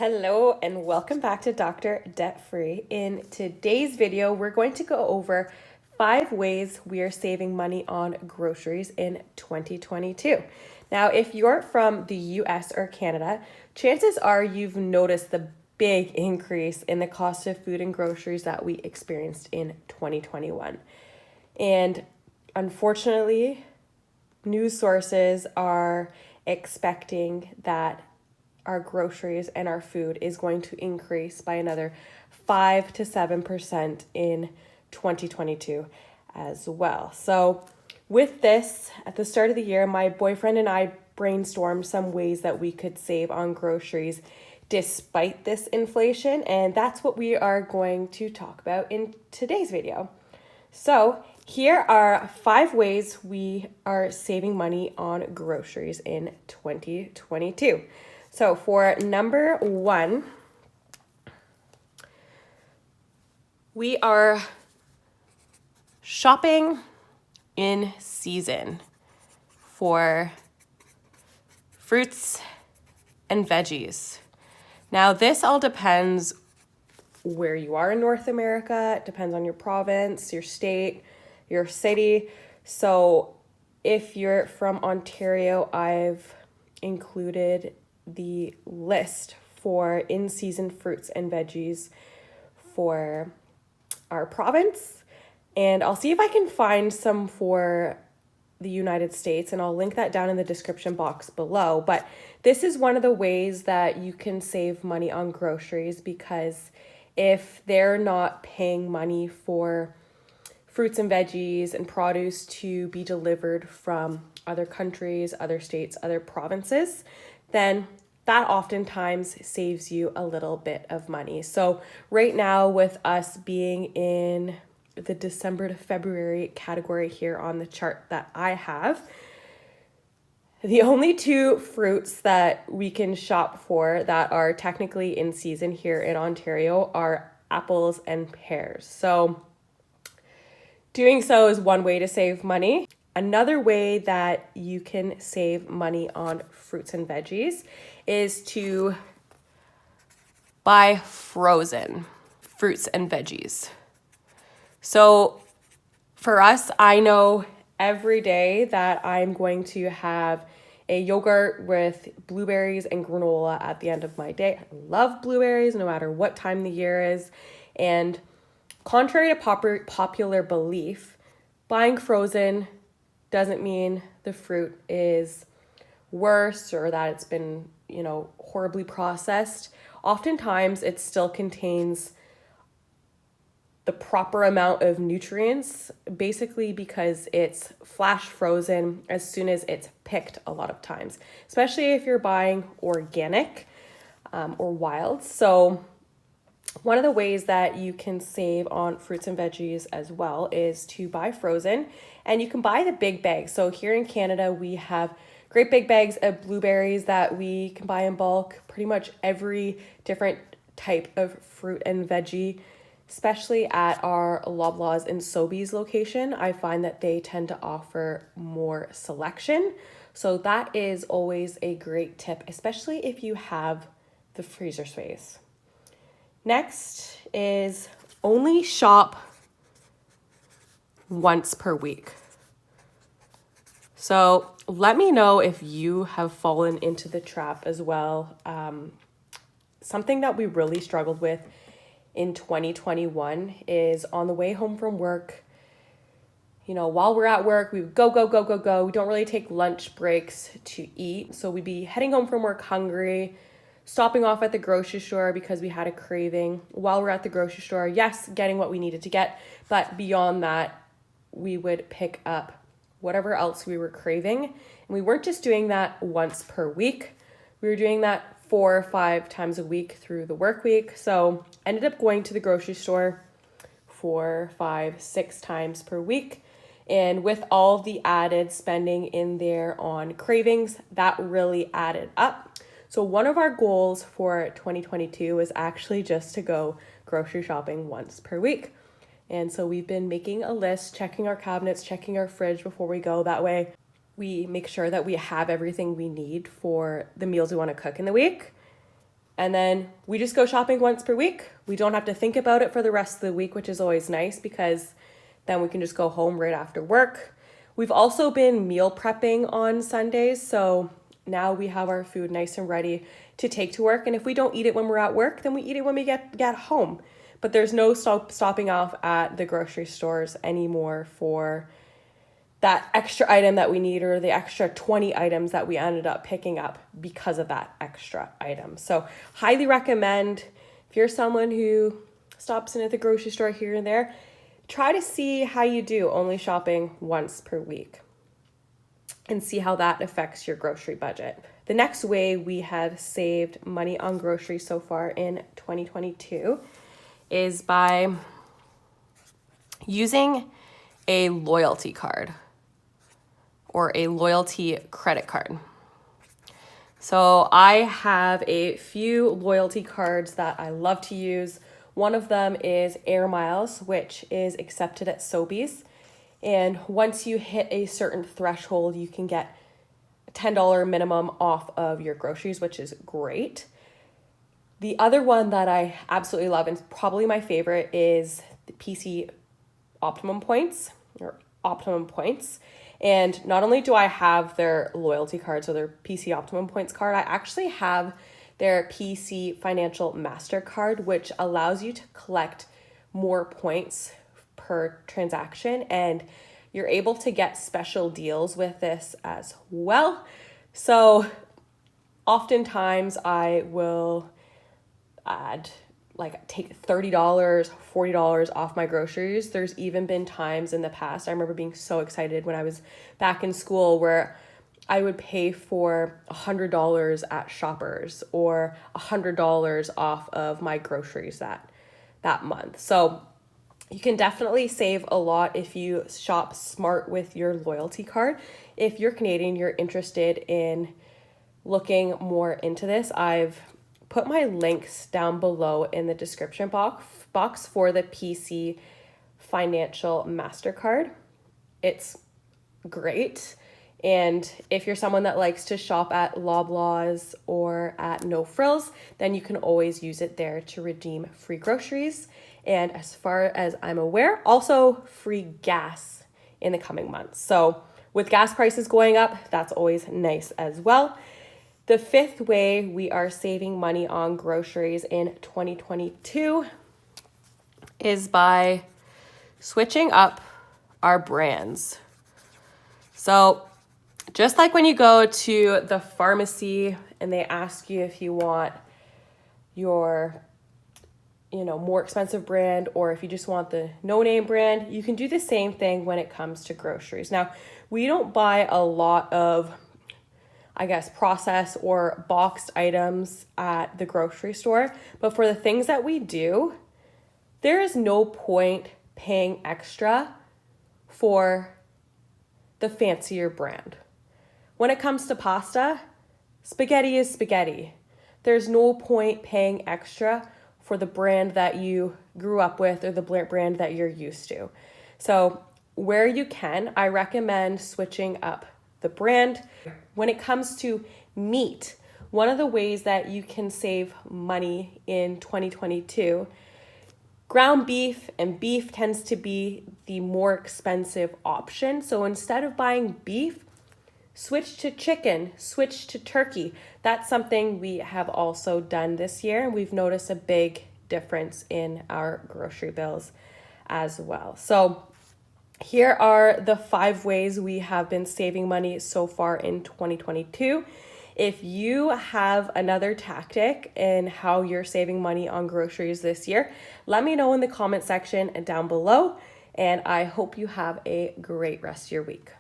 Hello and welcome back to Dr. Debt Free. In today's video, we're going to go over 5 ways we are saving money on groceries in 2022. Now, if you're from the US or Canada, chances are you've noticed the big increase in the cost of food and groceries that we experienced in 2021. And unfortunately, news sources are expecting that our groceries and our food is going to increase by another 5 to 7% in 2022 as well. So with this, at the start of the year, my boyfriend and I brainstormed some ways that we could save on groceries despite this inflation, and that's what we are going to talk about in today's video. So here are 5 ways we are saving money on groceries in 2022. So for number 1, we are shopping in season for fruits and veggies. Now, this all depends where you are in North America. It depends on your province, your state, your city. So if you're from Ontario, I've included the list for in-season fruits and veggies for our province, and I'll see if I can find some for the United States, and I'll link that down in the description box below. But this is one of the ways that you can save money on groceries, because if they're not paying money for fruits and veggies and produce to be delivered from other countries, other states, other provinces, then that oftentimes saves you a little bit of money. So right now, with us being in the December to February category here on the chart that I have, the only 2 fruits that we can shop for that are technically in season here in Ontario are apples and pears. So doing so is one way to save money. Another way that you can save money on fruits and veggies is to buy frozen fruits and veggies. So for us, I know every day that I'm going to have a yogurt with blueberries and granola at the end of my day. I love blueberries no matter what time the year is. And contrary to popular belief, buying frozen doesn't mean the fruit is worse or that it's been, horribly processed. Oftentimes it still contains the proper amount of nutrients, basically because it's flash frozen as soon as it's picked a lot of times, especially if you're buying organic or wild. So one of the ways that you can save on fruits and veggies as well is to buy frozen, and you can buy the big bags. So here in Canada, we have great big bags of blueberries that we can buy in bulk, pretty much every different type of fruit and veggie, especially at our Loblaws and Sobeys location. I find that they tend to offer more selection. So that is always a great tip, especially if you have the freezer space. Next is only shop once per week. So let me know if you have fallen into the trap as well. Something that we really struggled with in 2021 is on the way home from work, while we're at work, we would go. We don't really take lunch breaks to eat. So we'd be heading home from work hungry, stopping off at the grocery store because we had a craving. While we're at the grocery store, yes, getting what we needed to get, but beyond that, we would pick up whatever else we were craving. And we weren't just doing that once per week. We were doing that 4 or 5 times a week through the work week. So ended up going to the grocery store 4, 5, 6 times per week. And with all the added spending in there on cravings, that really added up. So one of our goals for 2022 is actually just to go grocery shopping once per week. And so we've been making a list, checking our cabinets, checking our fridge before we go. That way we make sure that we have everything we need for the meals we want to cook in the week. And then we just go shopping once per week. We don't have to think about it for the rest of the week, which is always nice because then we can just go home right after work. We've also been meal prepping on Sundays, so now we have our food nice and ready to take to work. And if we don't eat it when we're at work, then we eat it when we get home. But there's no stopping off at the grocery stores anymore for that extra item that we need or the extra 20 items that we ended up picking up because of that extra item. So highly recommend, if you're someone who stops in at the grocery store here and there, try to see how you do only shopping once per week and see how that affects your grocery budget. The next way we have saved money on groceries so far in 2022 is by using a loyalty card or a loyalty credit card. So I have a few loyalty cards that I love to use. One of them is Air Miles, which is accepted at Sobeys. And once you hit a certain threshold, you can get a $10 minimum off of your groceries, which is great. The other one that I absolutely love, and probably my favorite, is the PC Optimum Points or Optimum Points. And not only do I have their loyalty card, so their PC Optimum Points card, I actually have their PC Financial MasterCard, which allows you to collect more points per transaction, and you're able to get special deals with this as well. So oftentimes I will take $30, $40 off my groceries. There's even been times in the past, I remember being so excited when I was back in school, where I would pay for $100 at Shoppers or $100 off of my groceries that month. So you can definitely save a lot if you shop smart with your loyalty card. If you're Canadian, you're interested in looking more into this, I've put my links down below in the description box for the PC Financial MasterCard. It's great. And if you're someone that likes to shop at Loblaws or at No Frills, then you can always use it there to redeem free groceries. And as far as I'm aware, also free gas in the coming months. So with gas prices going up, that's always nice as well. The fifth way we are saving money on groceries in 2022 is by switching up our brands. So just like when you go to the pharmacy and they ask you if you want your, more expensive brand or if you just want the no-name brand, you can do the same thing when it comes to groceries. Now, we don't buy a lot of processed or boxed items at the grocery store. But for the things that we do, there is no point paying extra for the fancier brand. When it comes to pasta, spaghetti is spaghetti. There's no point paying extra for the brand that you grew up with or the brand that you're used to. So where you can, I recommend switching up the brand. When it comes to meat, one of the ways that you can save money in 2022, ground beef and beef tends to be the more expensive option. So instead of buying beef, switch to chicken, switch to turkey. That's something we have also done this year, and we've noticed a big difference in our grocery bills as well. So here are the 5 ways we have been saving money so far in 2022. If you have another tactic in how you're saving money on groceries this year, let me know in the comment section down below, and I hope you have a great rest of your week.